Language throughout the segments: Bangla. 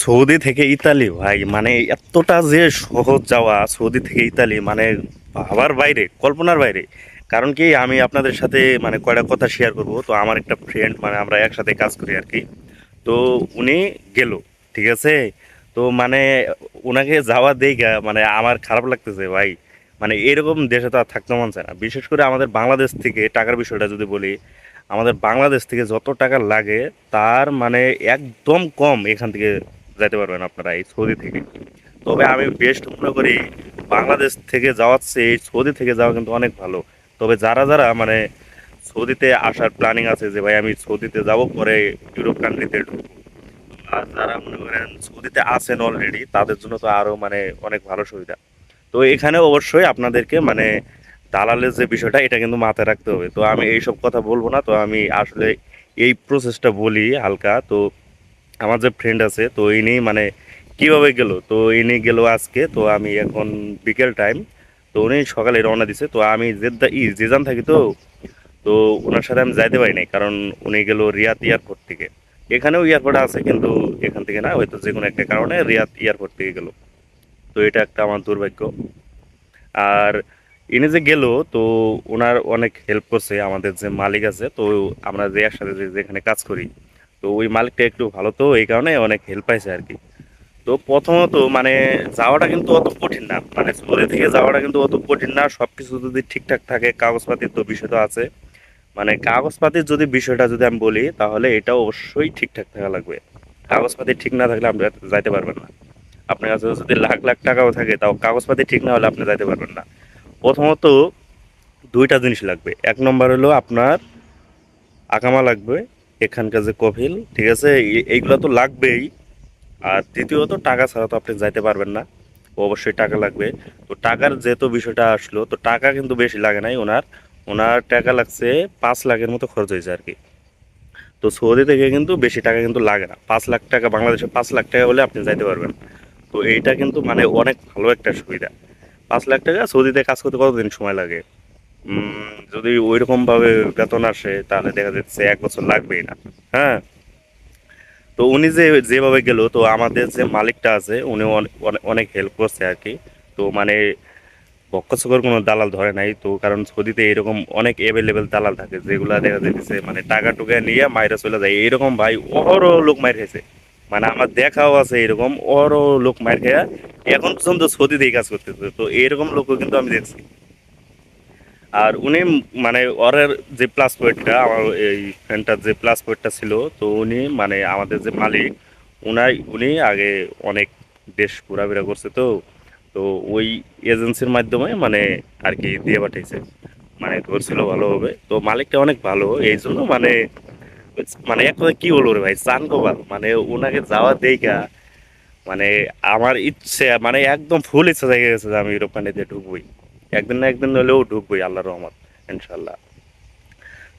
সৌদি থেকে ইতালি ভাই, মানে এতটা যে সহজ যাওয়া সৌদি থেকে ইতালি, মানে ভাবার বাইরে, কল্পনার বাইরে। কারণ কি, আমি আপনাদের সাথে মানে কয়টা কথা শেয়ার করব। তো আমার একটা ফ্রেন্ড, মানে আমরা একসাথে কাজ করি আর কি। তো উনি গেল, ঠিক আছে। তো মানে ওনাকে যাওয়া দেখা মানে আমার খারাপ লাগতেছে ভাই। মানে এরকম দেশে তো আর থাকতে মন চায় না। বিশেষ করে আমাদের বাংলাদেশ থেকে টাকার বিষয়টা যদি বলি, আমাদের বাংলাদেশ থেকে যত টাকা লাগে তার মানে একদম কম এখান থেকে যাইতে পারবেন আপনারা এই সৌদি থেকে। তবে আমি বেস্ট মনে করি বাংলাদেশ থেকে যাওয়ার চেয়ে এই সৌদি থেকে যাওয়া কিন্তু অনেক ভালো। তবে যারা যারা মানে সৌদিতে আসার প্ল্যানিং আছে যে ভাই আমি সৌদিতে যাব, পরে ইউরোপ কান্ট্রিতে ঢুকবো, আর যারা মনে করেন সৌদিতে আছেন অলরেডি, তাদের জন্য তো আরো মানে অনেক ভালো সুবিধা। তো এখানে অবশ্যই আপনাদেরকে মানে দালালের যে বিষয়টা, এটা কিন্তু মাথায় রাখতে হবে। তো আমি এইসব কথা বলবো না, তো আমি আসলে এই প্রসেসটা বলি হালকা। তো আমার যে ফ্রেন্ড আছে, তো ইনি মানে কিভাবে গেল, তো ইনি গেল আজকে। তো আমি এখন বিকেল টাইম, তো উনি সকালে রওনা দিছে। তো আমি জেজান থাকি, তো তো ওনার সাথে আমি যাইতে পারি নাই, কারণ উনি গেল রিয়াদ এয়ারপোর্ট থেকে। এখানেও এয়ারপোর্ট আছে কিন্তু এখান থেকে না, হয়তো যে কোনো একটা কারণে রিয়াদ এয়ারপোর্ট থেকে গেল। তো এটা একটা আমার দুর্ভাগ্য। আর ইনি যে গেল, তো ওনার অনেক হেল্প করছে আমাদের যে মালিক আছে। তো আমরা যে একসাথে যেখানে কাজ করি, তো ওই মালিকটা একটু ভালো, তো এই কারণে অনেক হেল্প পাইছে আর কি। তো প্রথমত মানে যাওয়াটা কিন্তু অত কঠিন না, মানে সৌদি থেকে যাওয়াটা কিন্তু অত কঠিন না, সবকিছু যদি ঠিকঠাক থাকে। কাগজপাতির তো বিষয় তো আছে, মানে কাগজপাতির যদি বিষয়টা যদি আমি বলি, তাহলে এটা অবশ্যই ঠিকঠাক থাকা লাগবে। কাগজপাতি ঠিক না থাকলে আপনি যাইতে পারবেন না। আপনার কাছে যদি লাখ লাখ টাকাও থাকে, তাও কাগজপাতি ঠিক না হলে আপনি যাইতে পারবেন না। প্রথমত দুইটা জিনিস লাগবে। এক নম্বর হলো আপনার আকামা লাগবে, এখানকার যে কফিল, ঠিক আছে, এইগুলো তো লাগবেই। আর দ্বিতীয়ত টাকা ছাড়া তো আপনি যাইতে পারবেন না, অবশ্যই টাকা লাগবে। তো টাকার যেহেতু বিষয়টা আসলো, তো টাকা কিন্তু বেশি লাগে নাই ওনার। ওনার টাকা লাগছে 5 লাখের মতো খরচ হয়েছে আর কি। তো সৌদি থেকে কিন্তু বেশি টাকা কিন্তু লাগে না, 5 লাখ টাকা, বাংলাদেশে 5 লাখ টাকা হলে আপনি যাইতে পারবেন। তো এইটা কিন্তু মানে অনেক ভালো একটা সুবিধা। 5 লাখ টাকা সৌদিতে কাজ করতে কতদিন সময় লাগে? যদি ওইরকম ভাবে বেতন আসে, তাহলে দেখা যাচ্ছে 1 বছর লাগবেই না। হ্যাঁ। তো উনি যে যেভাবে গেল, তো আমাদের যে মালিকটা আছে উনি অনেক হেল্প করছে আর কি। তো মানে বক্করচকর কোনো দালাল ধরে নাই তো, কারণ সৌদিতে এরকম অনেক অ্যাভেলেবেল দালাল থাকে, যেগুলা দেখা যাচ্ছে মানে টাকা টুকা নিয়ে মাইরা চলে যায়। এরকম ভাই অহরহ লোক মাইর খাইছে। মানে আমার দেখাও আছে এরকম অহরহ লোক মাইর খাইয়া এখন পর্যন্ত সৌদিতেই কাজ করতেছে। তো এরকম লোকও কিন্তু আমি দেখছি। আর উনি মানে ওরের যে প্লাস পয়েন্টটা, আমার এই ফ্রেন্ডটার যে প্লাস পয়েন্টটা ছিল, তো উনি মানে আমাদের যে মালিক, উনি আগে অনেক দেশ ঘোরাফেরা করছে। তো তো ওই এজেন্সির মাধ্যমে মানে আর কি দিয়ে পাঠাইছে, মানে ধরছিল ভালোভাবে। তো মালিকটা অনেক ভালো, এই জন্য মানে মানে এক কথা কি বলবো রে ভাই, চান কপাল। মানে ওনাকে যাওয়া দেইখা মানে আমার ইচ্ছে মানে একদম ফুল ইচ্ছা জেগে গেছে যে আমি ইউরোপ কান্ট্রিতে ঢুকবোই। একদিন না একদিন হলেও ঢুকবোই, আল্লাহর রহমত, ইনশাল্লাহ।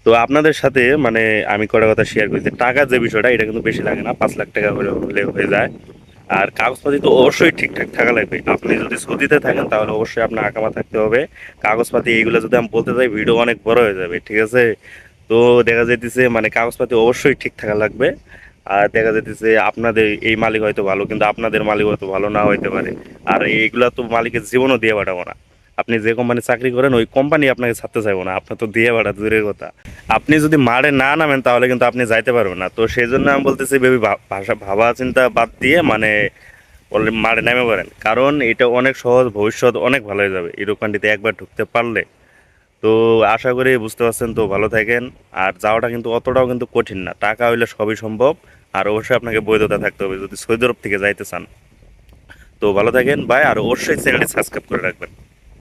তো আপনাদের সাথে মানে আমি কটা কথা শেয়ার করি যে টাকার যে বিষয়টা, এটা কিন্তু বেশি লাগে না, 5 লাখ টাকা হলে হলে হয়ে যায়। আর কাগজপাতি তো অবশ্যই ঠিকঠাক থাকা লাগবে। আপনি যদি সৌদিতে থাকেন, তাহলে অবশ্যই আপনার আকামা থাকতে হবে, কাগজপাতি এইগুলো যদি আমি বলতে যাই ভিডিও অনেক বড় হয়ে যাবে, ঠিক আছে। তো দেখা যাইতেছে মানে কাগজপাতি অবশ্যই ঠিক থাকা লাগবে। আর দেখা যাইতেছে আপনাদের এই মালিক হয়তো ভালো, কিন্তু আপনাদের মালিক হয়তো ভালো না হইতে পারে। আর এইগুলা তো মালিকের জীবনও দিয়ে পাঠাবো না। আপনি যে কোম্পানি চাকরি করেন, ওই কোম্পানি আপনাকে ছাড়তে চাইবো না, আপনার তো দিয়ে পাঠা দূরের কথা। আপনি যদি মাঠে না নামেন, তাহলে কিন্তু আপনি যাইতে পারবেন না। তো সেই জন্য আমি বলতেছি বেবি, ভাষা ভাবা চিন্তা বাদ দিয়ে মানে মাঠে নেমে পড়েন, কারণ এটা অনেক সহজ, ভবিষ্যৎ অনেক ভালো হয়ে যাবে ইউরোপ কান্ট্রিতে একবার ঢুকতে পারলে। তো আশা করি বুঝতে পারছেন। তো ভালো থাকেন। আর যাওয়াটা কিন্তু অতটাও কিন্তু কঠিন না, টাকা হইলে সবই সম্ভব। আর অবশ্যই আপনাকে বৈধতা থাকতে হবে যদি সৌদি আরব থেকে যাইতে চান। তো ভালো থাকেন ভাই, আর অবশ্যই চ্যানেলটি সাবস্ক্রাইব করে রাখবেন।